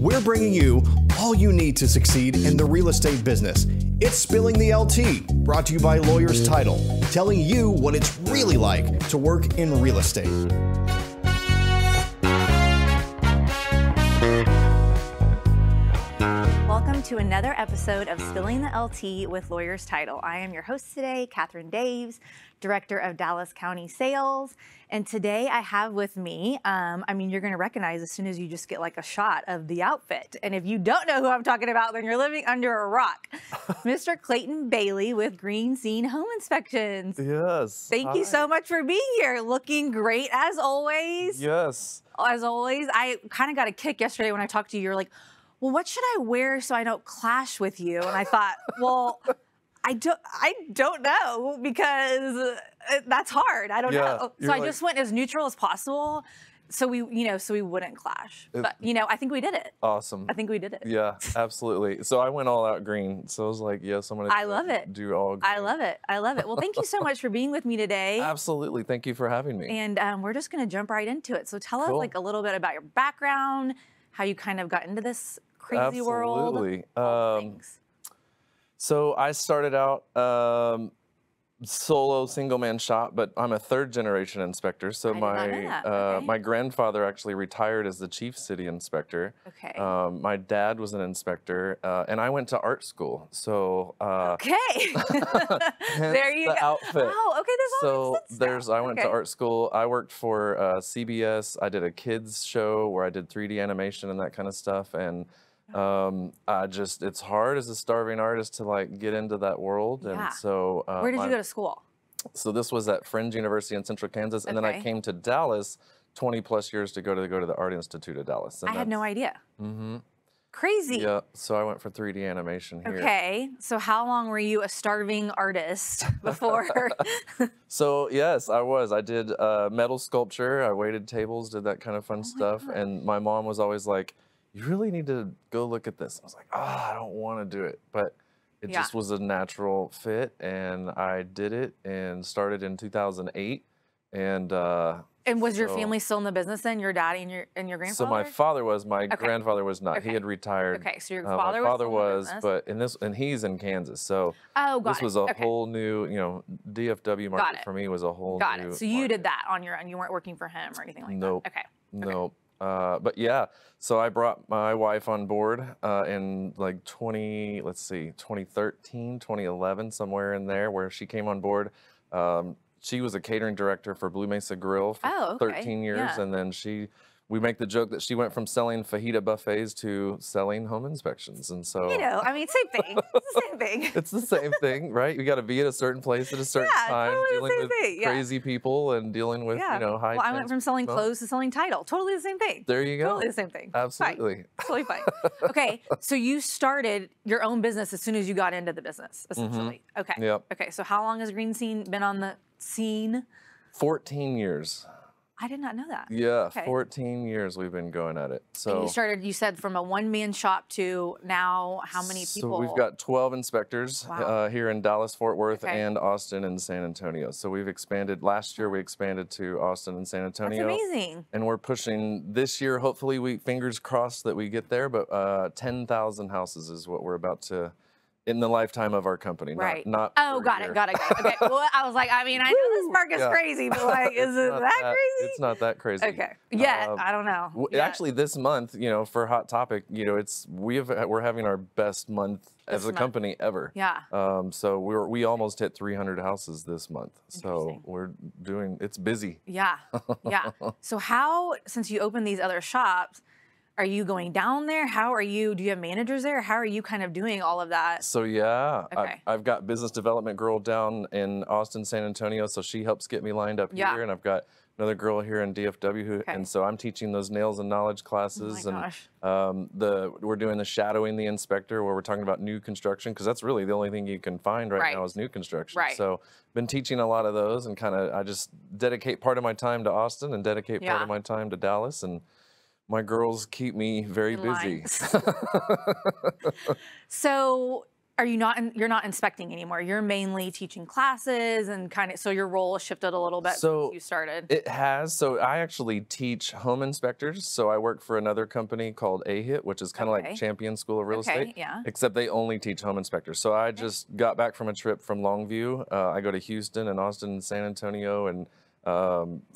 we're bringing you all you need to succeed in the real estate business. It's Spilling the LT, brought to you by Lawyers Title, telling you what it's really like to work in real estate. Welcome to another episode of Spilling the LT with Lawyers Title. I am your host today, Catherine Daves, Director of Dallas County Sales. And today I have with me, you're going to recognize as soon as you just get like a shot of the outfit. And if you don't know who I'm talking about, then you're living under a rock. Mr. Clayton Baily with Green Scene Home Inspections. Yes. Thank you so much for being here. Looking great as always. Yes. As always. I kind of got a kick yesterday when I talked to you. You're like, well, what should I wear so I don't clash with you? And I thought, well, I don't know, because that's hard. I don't know. So I just went as neutral as possible, so we wouldn't clash. But I think we did it. Awesome. I think we did it. Yeah, absolutely. So I went all out green. So I was like, yes, I'm gonna. I love it. Do all. Green. I love it. I love it. Well, thank you so much for being with me today. Absolutely. Thank you for having me. And we're just gonna jump right into it. So tell us like a little bit about your background, how you kind of got into this crazy world. Absolutely. So I started out solo single-man shop, but I'm a third-generation inspector. So my grandfather actually retired as the chief city inspector. Okay. My dad was an inspector, and I went to art school. So okay. There you go. Outfit. Oh, okay. I went to art school. I worked for CBS. I did a kids show where I did 3D animation and that kind of stuff, and it's hard as a starving artist to like get into that world. And so where did you go to school? So this was at Friends University in Central Kansas, and then I came to Dallas 20 plus years to go to the Art Institute of Dallas. And I had no idea. Mm-hmm. Crazy. Yeah, so I went for 3D animation here. Okay, so how long were you a starving artist before? So yes, I was. I did metal sculpture. I waited tables, did that kind of fun stuff. And my mom was always like, you really need to go look at this. I was like, I don't want to do it. But it just was a natural fit, and I did it and started in 2008. And was your family still in the business then? Your daddy and your grandfather? So my father was. My grandfather was not. He had retired. Okay, so your father my father was, and he's in Kansas. So this was a whole new, DFW market for me was a whole new. Got it. So you did that on your own. You weren't working for him or anything like that. Okay. Nope. But yeah, so I brought my wife on board in like 2013, 2011, somewhere in there, where she came on board. She was a catering director for Blue Mesa Grill for 13 years, and then we make the joke that she went from selling fajita buffets to selling home inspections. And so, same thing. It's the same thing. It's the same thing, right? You got to be at a certain place at a certain time, dealing with crazy people and dealing with, high. Well, I went from selling clothes to selling title. Totally the same thing. There you go. Totally the same thing. Absolutely. Totally fine. Okay, so you started your own business as soon as you got into the business, essentially. Mm-hmm. Okay. Yep. Okay, so how long has Green Scene been on the scene? 14 years. I did not know that. Yeah, 14 years we've been going at it. So and you said from a one-man shop to now how many people? So we've got 12 inspectors here in Dallas, Fort Worth, and Austin and San Antonio. So we've expanded. Last year we expanded to Austin and San Antonio. That's amazing. And we're pushing this year, hopefully fingers crossed that we get there, but 10,000 houses is what we're about to, in the lifetime of our company, not got it. Okay. Well, I was like, I know this market's crazy, but like, is it that crazy? It's not that crazy. Okay. Yeah, I don't know. Actually, this month, for Hot Topic, we're having our best month as a company ever. Yeah. So we almost hit 300 houses this month. So it's busy. Yeah. Yeah. So since you opened these other shops, are you going down there? Do you have managers there? How are you kind of doing all of that? So I've got business development girl down in Austin, San Antonio, so she helps get me lined up here, and I've got another girl here in DFW, and so I'm teaching those nails and knowledge classes, we're doing the shadowing the inspector, where we're talking about new construction, because that's really the only thing you can find right now is new construction. So been teaching a lot of those, and I just dedicate part of my time to Austin and dedicate part of my time to Dallas, and my girls keep me very busy. So are you not, you're not inspecting anymore. You're mainly teaching classes and kind of, so your role has shifted a little bit since you started. It has. So I actually teach home inspectors. So I work for another company called AHIT, which is kind of like Champion School of Real Estate, except they only teach home inspectors. So I just got back from a trip from Longview. I go to Houston and Austin and San Antonio and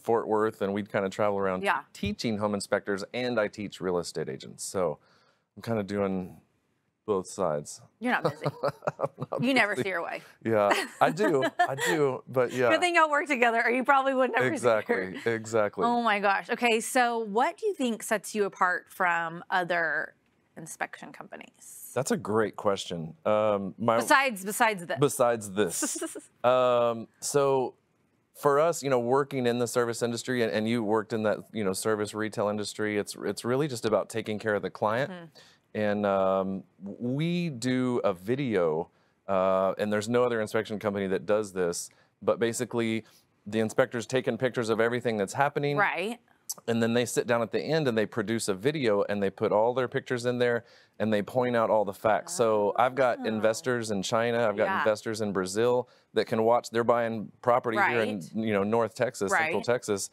Fort Worth, and we'd kind of travel around teaching home inspectors, and I teach real estate agents. So I'm kind of doing both sides. You're not busy. You never see your wife. Yeah, I do, but yeah. Good thing y'all work together, or you probably would never see her. Exactly. Oh my gosh. Okay, so what do you think sets you apart from other inspection companies? That's a great question. Besides this. Besides this. So for us, you know, working in the service industry, and you worked in that, you know, service retail industry, it's really just about taking care of the client. And we do a video, and there's no other inspection company that does this, but basically the inspector's taking pictures of everything that's happening. Right. And then they sit down at the end and they produce a video, and they put all their pictures in there, and they point out all the facts. So I've got investors in China, I've got investors in Brazil that can watch. They're buying property here in, you know, North Texas, Central Texas,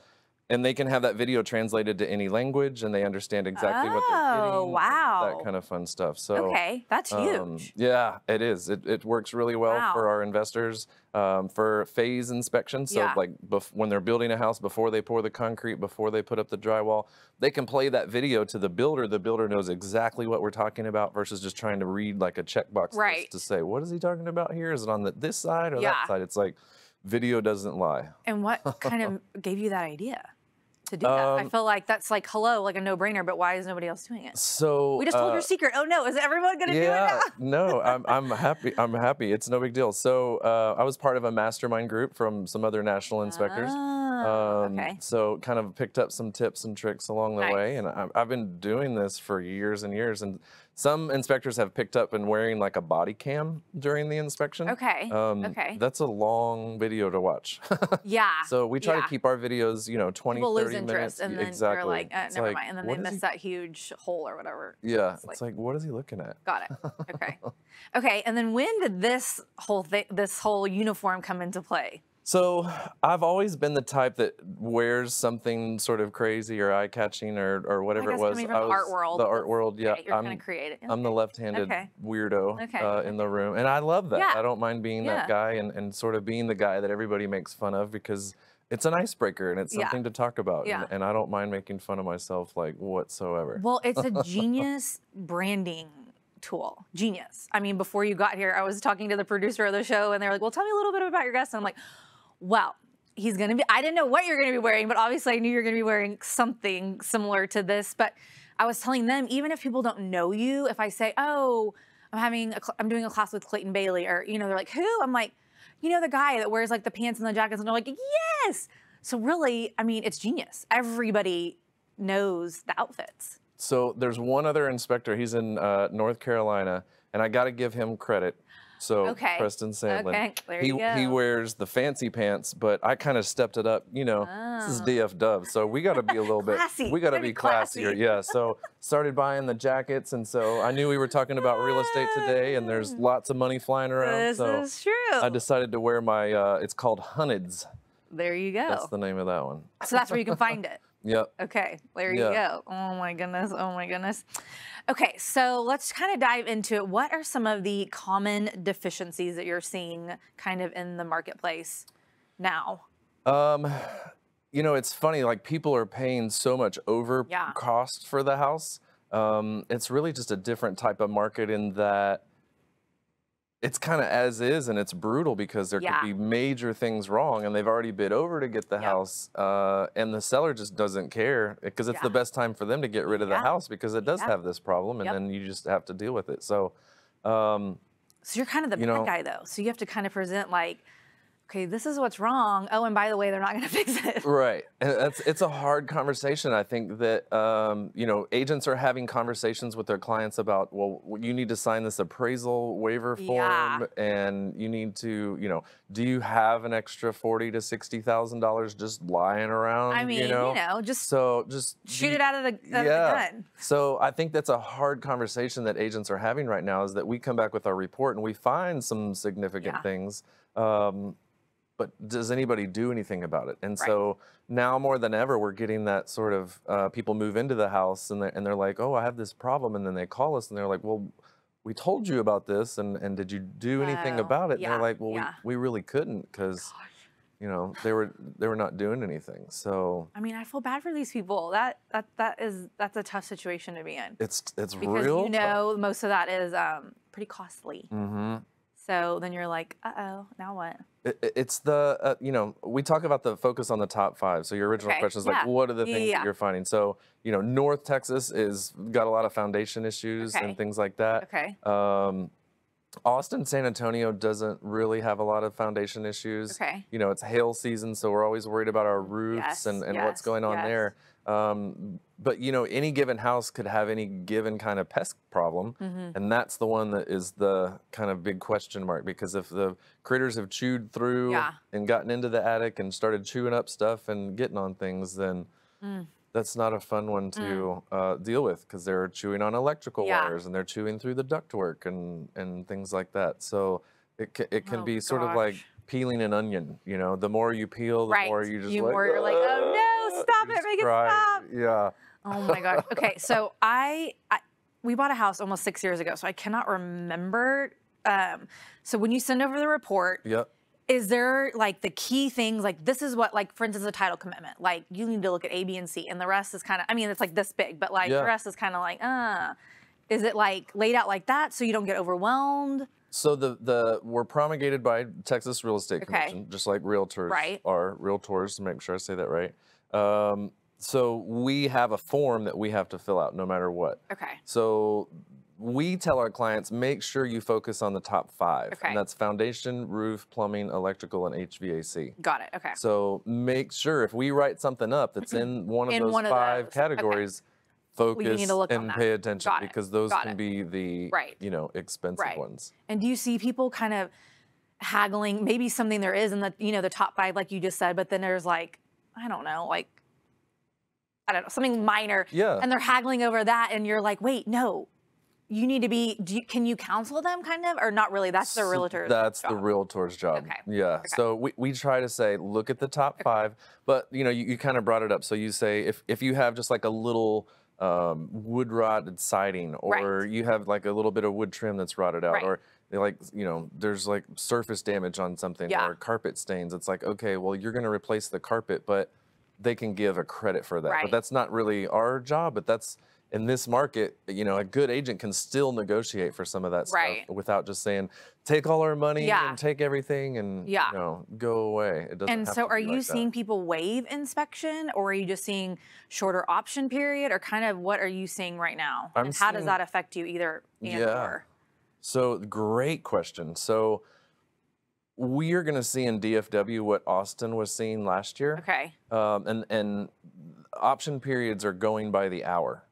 and they can have that video translated to any language, and they understand exactly what they're getting. Oh, wow. That kind of fun stuff. So okay, that's huge. Yeah, it is. It works really well for our investors for phase inspections. So like when they're building a house, before they pour the concrete, before they put up the drywall, they can play that video to the builder. The builder knows exactly what we're talking about versus just trying to read like a checkbox list to say, what is he talking about here? Is it on this side or that side? It's like video doesn't lie. And what kind of gave you that idea to do that? I feel like that's like, hello, like a no-brainer, but why is nobody else doing it? So we just told your secret. Oh no, is everyone gonna do it now? No, I'm happy. I'm happy. It's no big deal. So I was part of a mastermind group from some other national inspectors. So kind of picked up some tips and tricks along the way, and I've been doing this for years and years. And some inspectors have picked up and wearing like a body cam during the inspection. That's a long video to watch. So we try to keep our videos, you know, 20, People 30 lose minutes. interest, and then you're like, never mind. And then they miss that huge hole or whatever. Yeah, it's like, what is he looking at? Got it. Okay. Okay, and then when did this whole uniform come into play? So I've always been the type that wears something sort of crazy or eye-catching or whatever it was. Coming from the art world. The art world, yeah. You're kind of creative. I'm the left-handed weirdo in the room, and I love that. I don't mind being that guy and sort of being the guy that everybody makes fun of, because it's an icebreaker and it's something to talk about, and I don't mind making fun of myself like whatsoever. Well, it's a genius branding tool. Genius. I mean, before you got here, I was talking to the producer of the show, and they were like, well, tell me a little bit about your guest. And I'm like, well, he's going to be, I didn't know what you're going to be wearing, but obviously I knew you're going to be wearing something similar to this. But I was telling them, even if people don't know you, if I say, oh, I'm doing a class with Clayton Baily, or, you know, they're like, who? I'm like, you know, the guy that wears like the pants and the jackets, and they're like, yes. So really, I mean, it's genius. Everybody knows the outfits. So there's one other inspector. He's in North Carolina, and I got to give him credit. So Preston Sandlin, there you go. He wears the fancy pants, but I kind of stepped it up. You know, this is DF Dove, so we got to be a little bit, we got to be classier. Yeah, so started buying the jackets, and so I knew we were talking about real estate today, and there's lots of money flying around. This is true. I decided to wear my, it's called Hunneds. There you go. That's the name of that one. So that's where you can find it. Yep. Okay, there you go. Oh my goodness, oh my goodness. Okay, so let's kind of dive into it. What are some of the common deficiencies that you're seeing kind of in the marketplace now? You know, it's funny, like people are paying so much over cost for the house. It's really just a different type of market in that it's kind of as is, and it's brutal because there could be major things wrong, and they've already bid over to get the house, and the seller just doesn't care because it's the best time for them to get rid of the house because it does have this problem, and then you just have to deal with it. So, so you're kind of the bad guy though. So you have to kind of present like, okay, this is what's wrong. Oh, and by the way, they're not going to fix it. Right. And it's a hard conversation. I think that, agents are having conversations with their clients about, well, you need to sign this appraisal waiver form and you need to, do you have an extra $40,000 to $60,000 just lying around? I mean, just shoot it out of the gun. So I think that's a hard conversation that agents are having right now, is that we come back with our report and we find some significant things. But does anybody do anything about it? And so now more than ever, we're getting that sort of people move into the house and they're like, oh, I have this problem. And then they call us and they're like, well, we told you about this. And did you do anything about it? And they're like, well, we really couldn't because, they were not doing anything. So I mean, I feel bad for these people. That's a tough situation to be in. It's because real tough. Most of that is pretty costly. Mm-hmm. So then you're like, uh-oh, now what? It's the, we talk about the focus on the top 5. So your original question is like, what are the things that you're finding? So, North Texas got a lot of foundation issues and things like that. Okay. Austin, San Antonio doesn't really have a lot of foundation issues. Okay. It's hail season, so we're always worried about our roofs and what's going on there. But any given house could have any given kind of pest problem, and that's the one that is the kind of big question mark, because if the critters have chewed through and gotten into the attic and started chewing up stuff and getting on things, then that's not a fun one to deal with, because they're chewing on electrical wires and they're chewing through the ductwork and things like that. So it can be sort of like peeling an onion. The more you peel, the more you just you're like, oh no, stop it, make it stop. Yeah. Oh my gosh. Okay, so we bought a house almost 6 years ago, so I cannot remember. So when you send over the report, is there like the key things, like this is what, like for instance, a title commitment, like you need to look at A, B, and C, and the rest is kind of, I mean, it's like this big, but like the rest is kind of like, is it like laid out like that so you don't get overwhelmed? So we're promulgated by Texas Real Estate Commission, just like realtors are, realtors, to make sure I say that right. So we have a form that we have to fill out no matter what. Okay. So we tell our clients, make sure you focus on the top 5. Okay. And that's foundation, roof, plumbing, electrical, and HVAC. Got it. Okay. So make sure if we write something up that's in one of those 5 categories, focus and pay attention, because those can be the expensive ones. And do you see people kind of haggling, maybe something there is in the the top 5, like you just said, but then there's like, I don't know, something minor, and they're haggling over that, and you're like, wait, no, you need to be, can you counsel them kind of, or not really? That's the realtor's job. That's the realtor's job. Okay. Yeah. Okay. So we try to say, look at the top 5, but you kind of brought it up. So you say, if you have just like a little wood rotted siding, or you have like a little bit of wood trim that's rotted out, or there's like surface damage on something, or carpet stains, it's like, okay, well, you're going to replace the carpet, but they can give a credit for that. But that's not really our job, but that's, in this market, a good agent can still negotiate for some of that stuff without just saying, take all our money and take everything and go away. It doesn't and have so to be are you like seeing that. people waive inspection, or are you just seeing shorter option period, or kind of what are you seeing right now? And how does that affect you, either and or? So great question. So we are going to see in DFW what Austin was seeing last year. Okay. And option periods are going by the hour.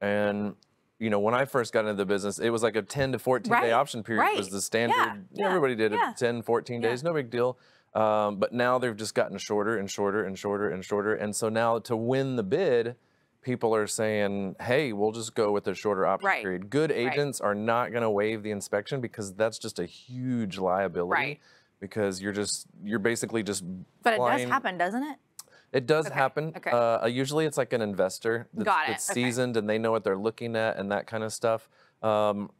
And, when I first got into the business, it was like a 10 to 14 day option period was the standard. Everybody did it 10, 14 days, no big deal. But now they've just gotten shorter and shorter and shorter and shorter. And so now to win the bid, people are saying, hey, we'll just go with a shorter option period. Good agents are not going to waive the inspection, because that's just a huge liability. Because you're basically just But it does happen, doesn't it? It does happen. Okay. Usually it's like an investor that's seasoned and they know what they're looking at and that kind of stuff.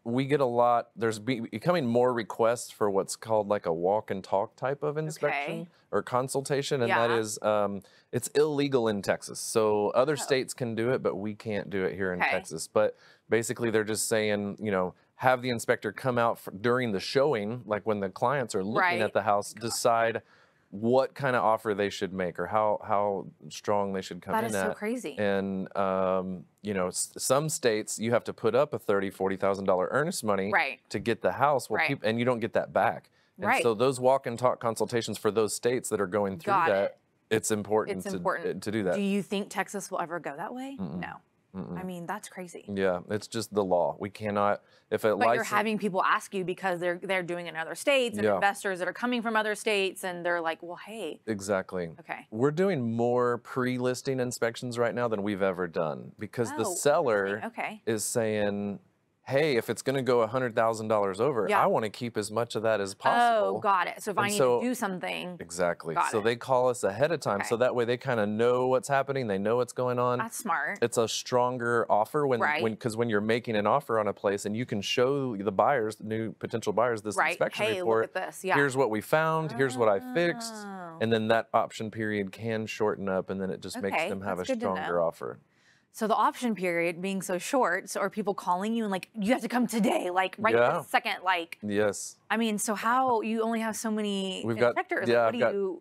We get a lot, there's becoming more requests for what's called like a walk and talk type of inspection or consultation. And that is, it's illegal in Texas. So other states can do it, but we can't do it here in Texas. But basically they're just saying, have the inspector come out during the showing, like when the clients are looking at the house, decide what kind of offer they should make, or how strong they should come in at. That is so crazy. And, some states you have to put up a $30,000, $40,000 earnest money to get the house, and you don't get that back. And so those walk and talk consultations for those states that are going through that, it's important to do that. Do you think Texas will ever go that way? No. I mean, that's crazy. Yeah, it's just the law. We cannot, But you're having people ask you because they're doing it in other states, and investors that are coming from other states, and they're like, well, hey. Exactly. Okay. We're doing more pre-listing inspections right now than we've ever done because the seller is saying, hey, if it's going to go $100,000 over, I want to keep as much of that as possible. Oh, got it. So if I need to do something. Exactly. So they call us ahead of time. So that way they kind of know what's happening. They know what's going on. That's smart. It's a stronger offer because when you're making an offer on a place and you can show the buyers, the new potential buyers, this inspection report. Look at this. Here's what we found. Here's what I fixed. And then that option period can shorten up, and then it just makes them have a stronger offer. So the option period being so short, so are people calling you and like, you have to come today, like right this second, like? Yes. I mean, so how, you only have so many inspectors. Yeah, like,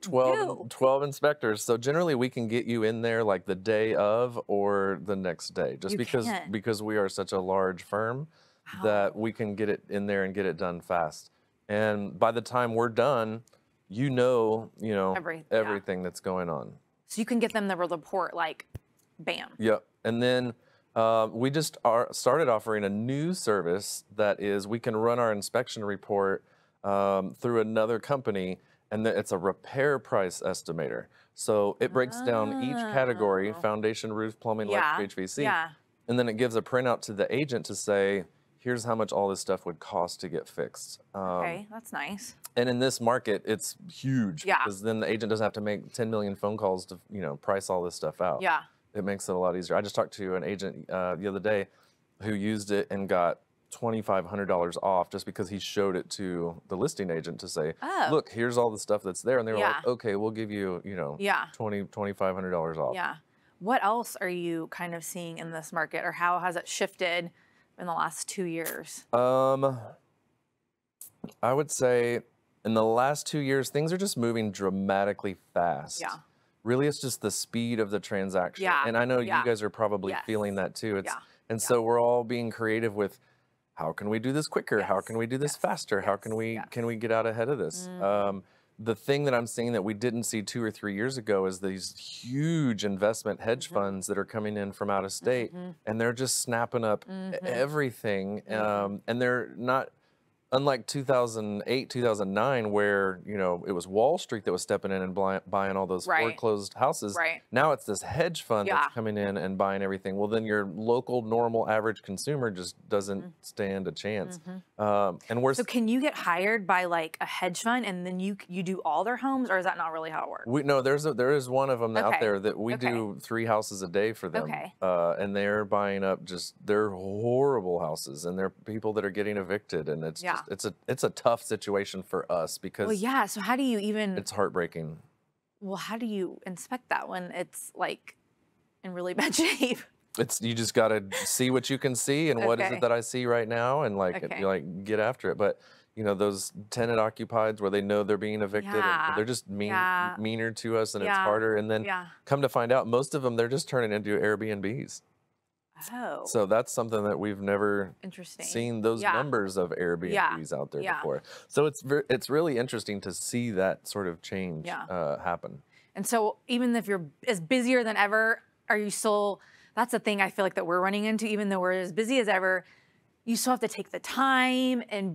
what I've got 12 inspectors. So generally we can get you in there like the day of or the next day, just because we are such a large firm that we can get it in there and get it done fast. And by the time we're done, you know everything that's going on. So you can get them the report like, bam. Yep. And then we just started offering a new service that is we can run our inspection report through another company, and it's a repair price estimator. So it breaks down each category: foundation, roof, plumbing, electric, HVAC, and then it gives a printout to the agent to say, here's how much all this stuff would cost to get fixed. Okay, that's nice. And in this market, it's huge because then the agent doesn't have to make 10 million phone calls to price all this stuff out. Yeah. It makes it a lot easier. I just talked to an agent the other day who used it and got $2,500 off just because he showed it to the listing agent to say, look, here's all the stuff that's there. And they were like, okay, we'll give you, $2,500 off. Yeah. What else are you kind of seeing in this market, or how has it shifted in the last 2 years? I would say in the last 2 years, things are just moving dramatically fast. Yeah. Really, it's just the speed of the transaction. Yeah. And I know you guys are probably feeling that too. So we're all being creative with how can we do this quicker? How can we do this faster? How can we get out ahead of this? The thing that I'm seeing that we didn't see 2 or 3 years ago is these huge investment hedge funds that are coming in from out of state, and they're just snapping up everything. And they're not, unlike 2008, 2009, where, it was Wall Street that was stepping in and buying all those foreclosed houses. Now it's this hedge fund that's coming in and buying everything. Well, then your local, normal, average consumer just doesn't stand a chance. So can you get hired by like a hedge fund and then you do all their homes, or is that not really how it works? No, there is one of them out there that we do 3 houses a day for them. And they're buying up they're horrible houses, and they're people that are getting evicted, and it's it's a tough situation for us because so how do you even, it's heartbreaking. Well, how do you inspect that when it's like in really bad shape? You just got to see what you can see, and what is it that I see right now, and get after it. But those tenant occupieds where they know they're being evicted, and they're just meaner to us, and it's harder. And then come to find out, most of them, they're just turning into AirBNBs. Oh. So that's something that we've never seen those numbers of AirBNBs out there before. So it's really interesting to see that sort of change happen. And so even if you're as busier than ever, are you still, that's the thing I feel like that we're running into, even though we're as busy as ever, you still have to take the time and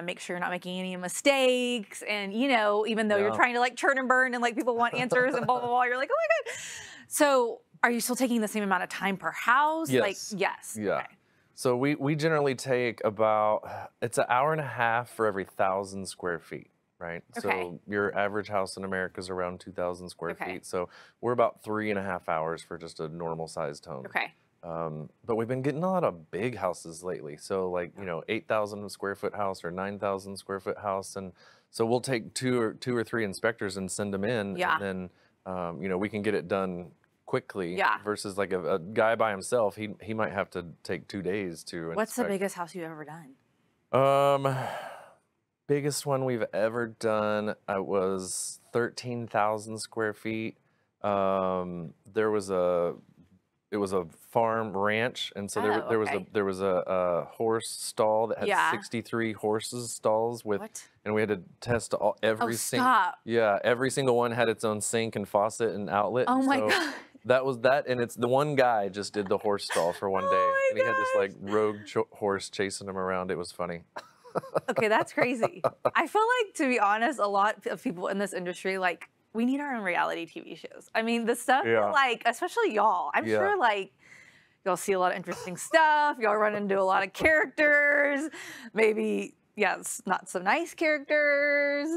make sure you're not making any mistakes. And, even though you're trying to like churn and burn and like people want answers and blah, blah, blah, you're like, oh my God. So are you still taking the same amount of time per house? Yes. Yes. Yeah. Okay. So we generally take it's an hour and a half for every 1,000 square feet, right? Okay. So your average house in America is around 2,000 square feet. So we're about 3.5 hours for just a normal sized home. Okay. But we've been getting a lot of big houses lately. So 8,000 square foot house or 9,000 square foot house. And so we'll take two or three inspectors and send them in. And then, we can get it done quickly versus like a guy by himself. He might have to take 2 days to inspect. What's the biggest house you've ever done? Biggest one we've ever done was 13,000 square feet. It a farm ranch, and so there was a horse stall that had 63 horses stalls with, and we had to test every single one had its own sink and faucet and outlet. Oh my God. That was that, and it's the one guy just did the horse stall for one day, and he had this like rogue horse chasing him around. It was funny. Okay, that's crazy. I feel like, to be honest, a lot of people in this industry, like, we need our own reality TV shows. I mean, the stuff that, like, especially y'all, I'm sure, like, y'all see a lot of interesting stuff. Y'all run into a lot of characters, maybe, not so nice characters.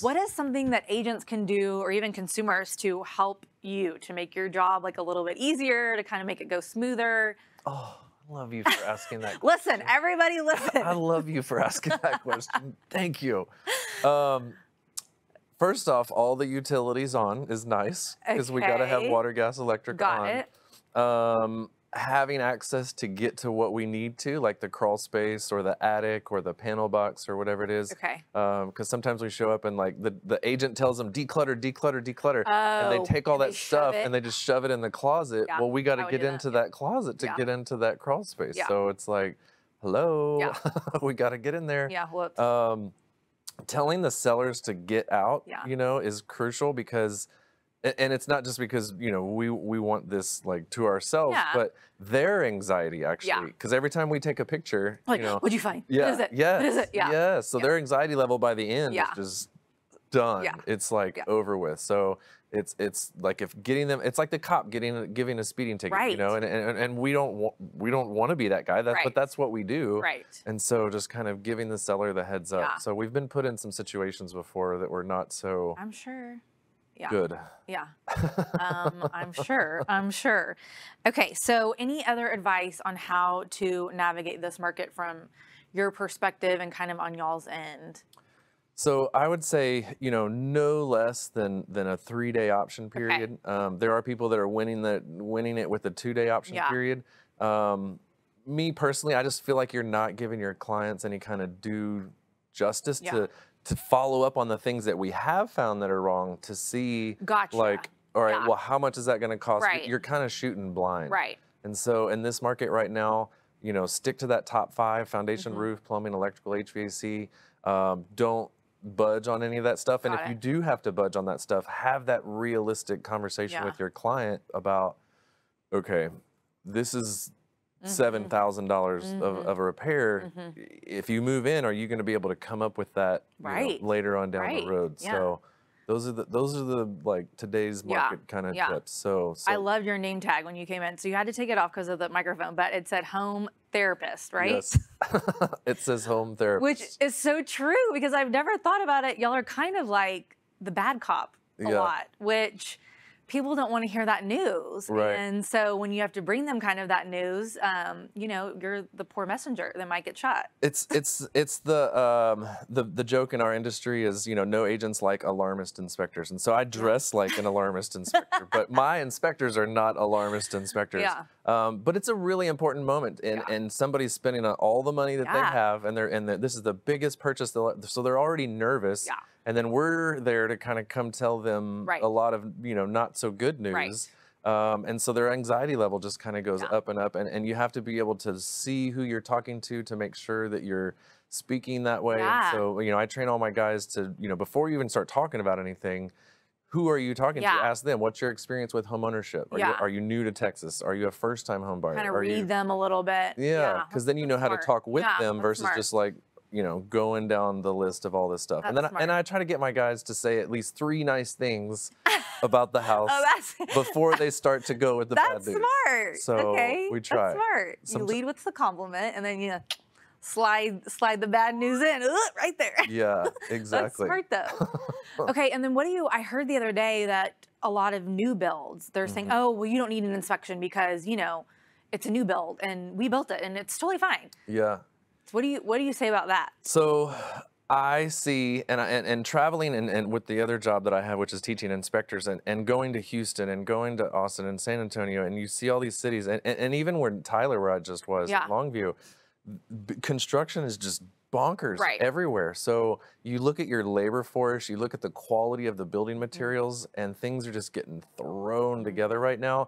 What is something that agents can do, or even consumers, to help you to make your job like a little bit easier, to kind of make it go smoother? Oh, I love you for asking that question. Listen, everybody listen. I love you for asking that question. Thank you. First off, all the utilities on is nice, because we got to have water, gas, electric on. Got it. Having access to get to what we need to, like the crawl space or the attic or the panel box or whatever it is. Okay. Because sometimes we show up and like the agent tells them declutter, declutter, declutter, and they take all that stuff and they just shove it in the closet. Yeah. Well, we got to get into that closet to get into that crawl space. Yeah. So it's like, hello, we got to get in there. Yeah. Whoops. Telling the sellers to get out, you know, is crucial, because, and it's not just because, you know, we want this like to ourselves, but their anxiety actually, because every time we take a picture, like, you know, what'd you find? Yeah, what is it? yes, what is it? Yeah, yes. So their anxiety level by the end is just done. Yeah. It's like over with. So it's like, if getting them, it's like the cop giving a speeding ticket, you know, and we don't want to be that guy. But that's what we do. Right. And so just kind of giving the seller the heads up. So we've been put in some situations before that were not so. I'm sure. Good. Yeah. I'm sure. Okay. So any other advice on how to navigate this market from your perspective and kind of on y'all's end? So I would say, you know, no less than a 3-day option period. There are people that are winning it with a 2-day option period. Me personally, I just feel like you're not giving your clients any kind of due justice to follow up on the things that we have found that are wrong, to see like, all right, well, how much is that going to cost? You're kind of shooting blind. Right. And so in this market right now, you know, stick to that top 5: foundation, roof, plumbing, electrical, HVAC. Don't budge on any of that stuff. And if you do have to budge on that stuff, have that realistic conversation with your client about, okay, this is $7,000 of a repair. If you move in, are you going to be able to come up with that you know, later on down the road? So those are the like today's market kind of tips. So I love your name tag when you came in. So you had to take it off because of the microphone, but it said home therapist, right? Yes. It says home therapist. Which is so true, because I've never thought about it. Y'all are kind of like the bad cop a lot, which people don't want to hear that news. Right. And so when you have to bring them kind of that news, you know, you're the poor messenger that might get shot. It's the joke in our industry is, you know, no agents like alarmist inspectors. And so I dress like an alarmist inspector, but my inspectors are not alarmist inspectors. But it's a really important moment, and somebody's spending all the money that they have, and this is the biggest purchase, so they're already nervous. And then we're there to kind of come tell them a lot of, you know, not so good news. And so their anxiety level just kind of goes up and up. And you have to be able to see who you're talking to make sure that you're speaking that way. And so, you know, I train all my guys to, you know, before you even start talking about anything, who are you talking to? Ask them, what's your experience with home ownership? Are you new to Texas? Are you a first-time home buyer? Kind of read them a little bit. Because then you know how to talk with them versus just like, you know, going down the list of all this stuff. And then I try to get my guys to say at least 3 nice things about the house before they start to go with the bad news. That's smart. So we try. That's smart. You lead with the compliment, and then, you know, slide the bad news in right there. Yeah, exactly. That's smart though. Okay, and then I heard the other day that a lot of new builds, they're saying, oh, well, you don't need an inspection because, you know, it's a new build and we built it and it's totally fine. Yeah. What do you say about that? So I see, and traveling and with the other job that I have, which is teaching inspectors, and going to Houston and going to Austin and San Antonio, and you see all these cities, and even where Tyler, where I just was, Longview, construction is just bonkers everywhere. So you look at your labor force, you look at the quality of the building materials, and things are just getting thrown together right now.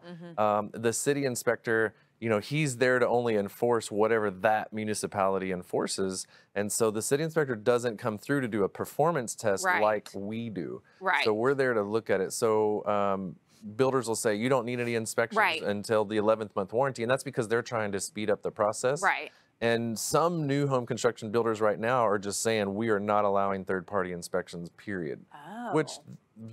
The city inspector, you know, he's there to only enforce whatever that municipality enforces. And so the city inspector doesn't come through to do a performance test like we do. So we're there to look at it. So builders will say, you don't need any inspections until the 11th month warranty. And that's because they're trying to speed up the process. And some new home construction builders right now are just saying, we are not allowing third-party inspections, period. Which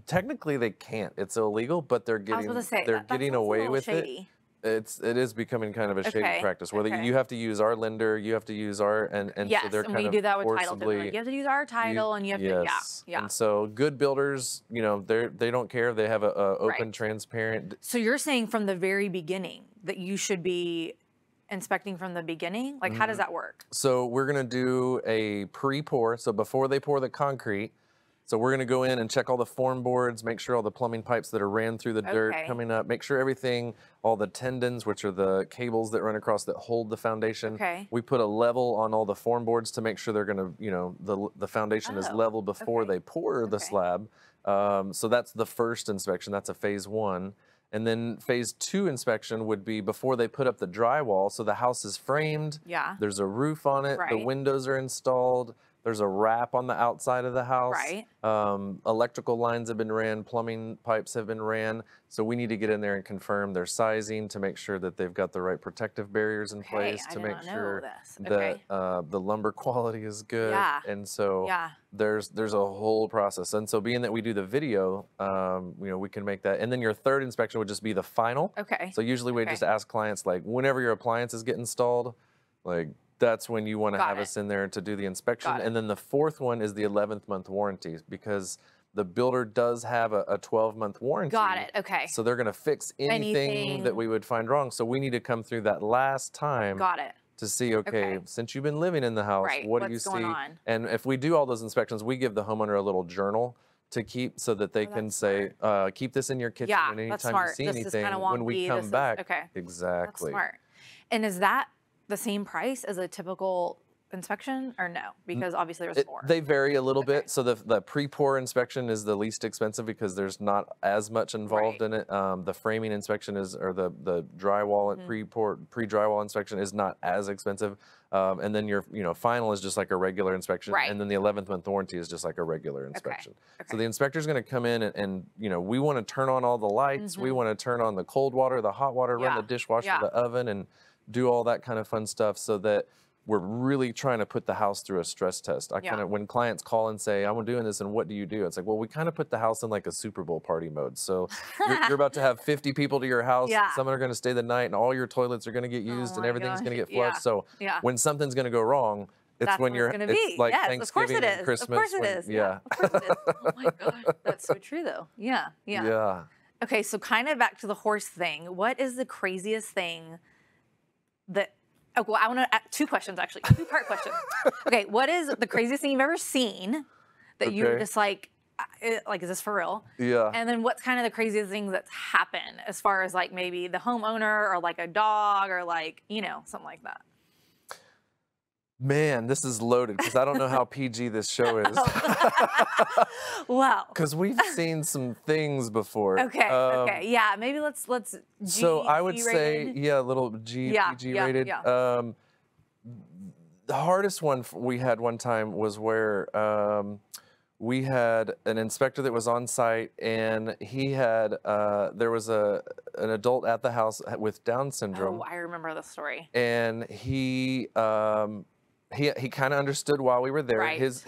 technically they can't. It's illegal, but they're getting away with it. It is becoming kind of a shady practice. Whether you have to use our lender, you have to use our and so they're kind of we do that with title. Like, you have to use our title, and you have to And so good builders, you know, they don't care. They have a open, transparent. So you're saying from the very beginning that you should be inspecting from the beginning? Like, how does that work? So we're gonna do a pre-pour. So before they pour the concrete. So we're going to go in and check all the form boards, make sure all the plumbing pipes that are ran through the dirt coming up, make sure everything, all the tendons, which are the cables that run across that hold the foundation. We put a level on all the form boards to make sure they're going to, you know, the foundation is level before they pour the slab. So that's the first inspection. That's a phase 1. And then phase 2 inspection would be before they put up the drywall. So the house is framed. There's a roof on it. The windows are installed. There's a wrap on the outside of the house. Electrical lines have been ran, plumbing pipes have been ran. So we need to get in there and confirm their sizing to make sure that they've got the right protective barriers in place to make sure that the lumber quality is good. And so there's a whole process. And so being that we do the video, you know, we can make that. And then your third inspection would just be the final. So usually we just ask clients, like, whenever your appliances get installed, like, that's when you want to have us in there to do the inspection. And then the fourth one is the 11th month warranty, because the builder does have a 12-month warranty. So they're going to fix anything that we would find wrong. So we need to come through that last time to see, since you've been living in the house, what do you see? And if we do all those inspections, we give the homeowner a little journal to keep so that they can say, keep this in your kitchen, and anytime you see anything, when we come back. Exactly. That's smart. And is that the same price as a typical inspection, or no? Because obviously there's 4. They vary a little bit. So the pre-pour inspection is the least expensive because there's not as much involved in it. The framing inspection or the drywall and pre-drywall inspection is not as expensive. And then your final is just like a regular inspection. And then the 11th month warranty is just like a regular inspection. So the inspector's going to come in and you know, we want to turn on all the lights. We want to turn on the cold water, the hot water, run the dishwasher, the oven, and do all that kind of fun stuff so that we're really trying to put the house through a stress test. I kind of, when clients call and say, I'm doing this and what do you do? It's like, well, we kind of put the house in like a Super Bowl party mode. So you're about to have 50 people to your house. Some are going to stay the night and all your toilets are going to get used and everything's going to get flushed. So when something's going to go wrong, it's when you're, it's like Thanksgiving and Christmas. Of course it is. Of course it is. Oh my God. That's so true though. Yeah. Okay. So kind of back to the horse thing. What is the craziest thing that, well, I want to, 2 questions actually, 2-part question. Okay, what is the craziest thing you've ever seen that you were just like, is this for real? And then what's kind of the craziest thing that's happened as far as like maybe the homeowner or like a dog or like, you know, something like that? Man, this is loaded because I don't know how PG this show is. Wow. Because we've seen some things before. Okay. Yeah, maybe let's G, so I would say, a little PG rated. The hardest one we had one time was where we had an inspector that was on site, and he had there was an adult at the house with Down syndrome. Oh, I remember the story. And he kind of understood while we were there. His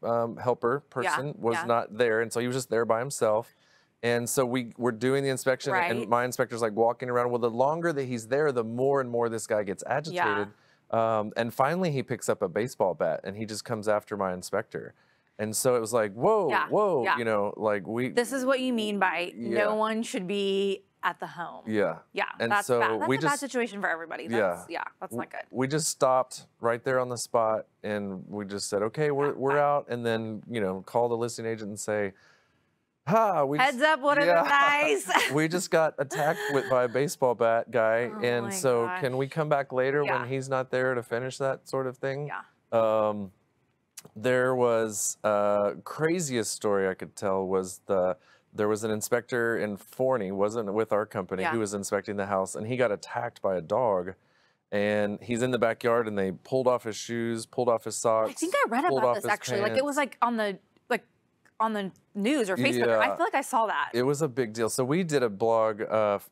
helper person was not there, and so he was just there by himself. And so we were doing the inspection, and my inspector's like walking around. Well, the longer that he's there, the more and more this guy gets agitated. And finally, he picks up a baseball bat, and he just comes after my inspector. And so it was like, whoa, you know, like This is what you mean by no one should be at the home. And that's so bad. That's we a bad situation for everybody. That's, that's not good. We just stopped right there on the spot, and we just said, okay, we're out, and then, you know, call the listing agent and say, heads up, would have been nice. We just got attacked by a baseball bat guy, and so can we come back later when he's not there to finish that sort of thing? There was craziest story I could tell was there was an inspector in Forney, wasn't with our company, who was inspecting the house, and he got attacked by a dog. And he's in the backyard, and they pulled off his shoes, pulled off his socks. I think I read about this actually. Like it was like on the news or Facebook. Yeah. I feel like I saw that. It was a big deal. So we did a blog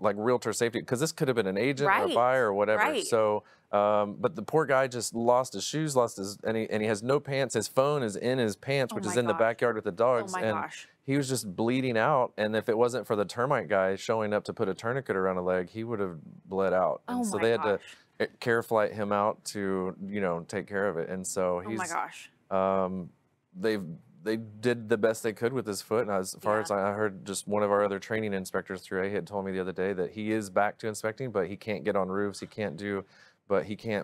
like realtor safety, because this could have been an agent or a buyer or whatever. So, but the poor guy just lost his shoes, and he has no pants. His phone is in his pants, which is in the backyard with the dogs. Oh my gosh. He was just bleeding out, and if it wasn't for the termite guy showing up to put a tourniquet around a leg, he would have bled out. And so they had to care flight him out to, take care of it. And so he's, they did the best they could with his foot. And as far as I heard, just one of our other training inspectors through A had told me the other day that he is back to inspecting, but he can't get on roofs. He can't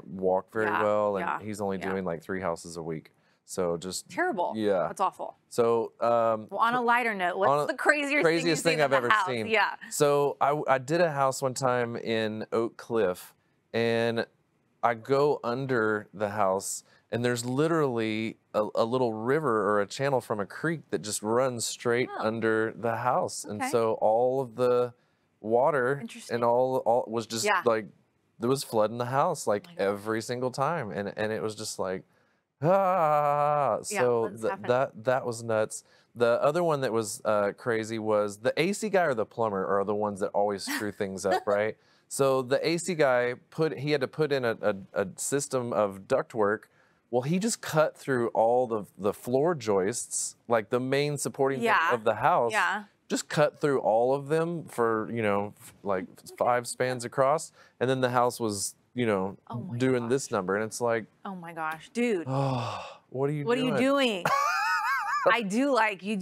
walk very well. And he's only doing like 3 houses a week. So just terrible. Yeah. That's awful. So well, on a lighter note, what's the craziest thing I've ever seen? Yeah. So I did a house one time in Oak Cliff, and I go under the house, and there's literally a little river or a channel from a creek that just runs straight under the house. And so all of the water and all was just like, there was flooding the house like every single time. And it was just like, so that was nuts. The other one that was crazy was the AC guy or the plumber are the ones that always screw things up, right? So the AC guy he had to put in a system of ductwork. Well, he just cut through all the floor joists, like the main supporting thing of the house. Yeah. Just cut through all of them for, like 5 spans across. And then the house was, doing this number. And it's like, oh my gosh, dude. Oh, what are you doing? What are you doing? I do like you.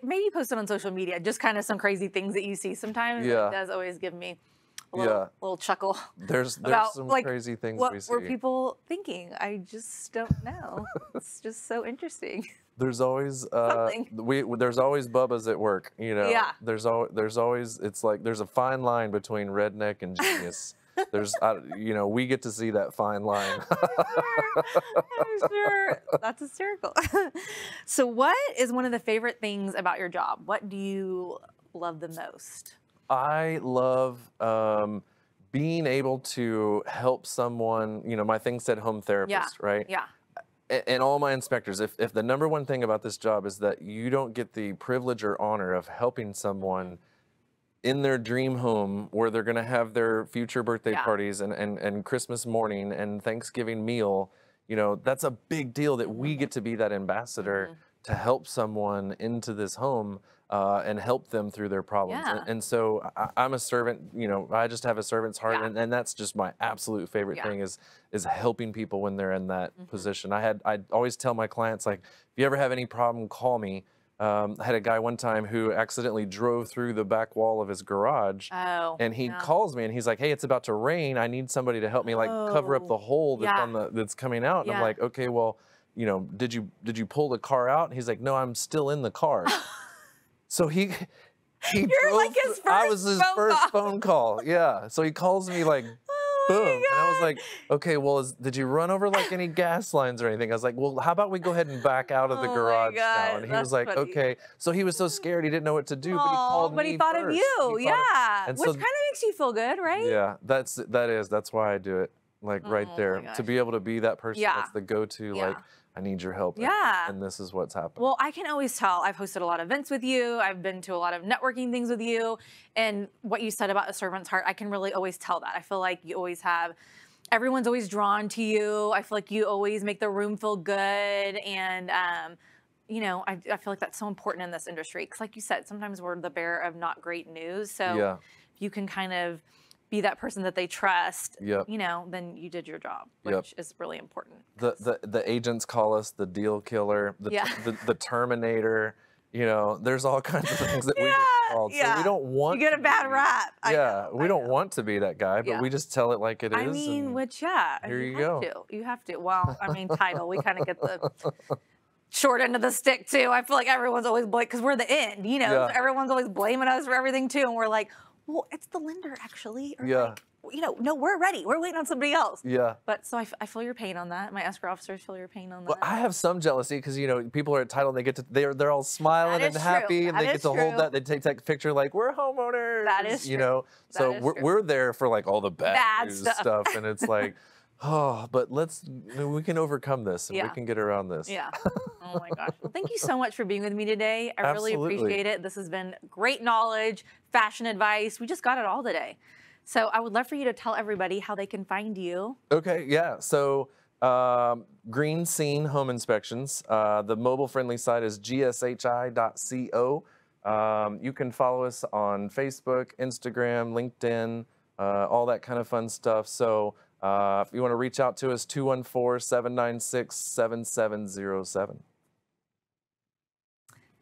Maybe post it on social media. Just kind of some crazy things that you see sometimes. Yeah. It does always give me a little chuckle. There's some crazy things we see. What were people thinking? I just don't know. It's just so interesting. There's always there's always Bubbas at work, Yeah. There's always it's like there's a fine line between redneck and genius. There's we get to see that fine line. I'm sure. That's hysterical. So what is one of the favorite things about your job? What do you love the most? I love being able to help someone. My thing said home therapist, right? Yeah. And all my inspectors, if the number one thing about this job is that you don't get the privilege or honor of helping someone in their dream home where they're going to have their future birthday parties and Christmas morning and Thanksgiving meal, that's a big deal that we get to be that ambassador to help someone into this home and help them through their problems. And so I'm a servant, I just have a servant's heart, and that's just my absolute favorite thing is helping people when they're in that position. I always tell my clients, like, if you ever have any problem, call me. I had a guy one time who accidentally drove through the back wall of his garage, and he calls me and he's like, "Hey, it's about to rain. I need somebody to help me like cover up the hole that's that's coming out." And I'm like, "Okay, well, did you pull the car out?" And he's like, "No, I'm still in the car." So he You're drove, like his first I was his first phone call. Yeah. So he calls me like, boom. And I was like, okay, well, did you run over like any gas lines or anything? I was like, well, how about we go ahead and back out of the garage now? And he was like, okay. So he was so scared he didn't know what to do, but he called me But he thought first. of you, which kind of makes you feel good, right? Yeah, that's why I do it. Like right there, to be able to be that person that's the go-to, like, I need your help. And this is what's happening. Well, I can always tell. I've hosted a lot of events with you. I've been to a lot of networking things with you. And what you said about a servant's heart, I can really always tell that. I feel like you always have, everyone's always drawn to you. I feel like you always make the room feel good. And, I feel like that's so important in this industry. Because like you said, sometimes we're the bearer of not great news. So if you can kind of be that person that they trust, then you did your job, which is really important. The agents call us the deal killer, the Terminator. There's all kinds of things that we get called. So we don't want. You get a bad rap. We don't want to be that guy, but we just tell it like it is. I mean, here you go. You have to. Well, I mean, title. We kind of get the short end of the stick too. I feel like everyone's always because we're the end. Everyone's always blaming us for everything too, and we're like, well, it's the lender actually. Or you know, no, we're ready. We're waiting on somebody else. Yeah. But so I feel your pain on that. My escrow officers feel your pain on that. Well, I have some jealousy because, you know, people are at title and they get to, they're all smiling and happy and they get to hold that. They take that picture like, we're homeowners. That is true. You know, so we're there for like all the bad news stuff. And it's like, oh, but we can overcome this and we can get around this. Yeah. Oh my gosh. Well, thank you so much for being with me today. I really appreciate it. This has been great knowledge, fashion advice. We just got it all today. So I would love for you to tell everybody how they can find you. Okay, yeah. So Green Scene Home Inspections. The mobile-friendly site is gshi.co. You can follow us on Facebook, Instagram, LinkedIn, all that kind of fun stuff. So if you want to reach out to us, 214-796-7707.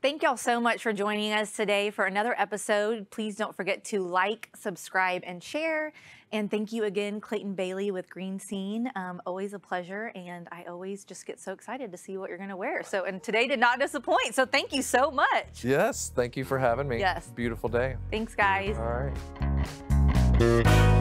Thank y'all so much for joining us today for another episode. Please don't forget to like, subscribe, and share. And thank you again, Clayton Baily with Green Scene. Always a pleasure, and I always just get so excited to see what you're going to wear. So, and today did not disappoint, so thank you so much. Yes, thank you for having me. Yes. Beautiful day. Thanks, guys. All right.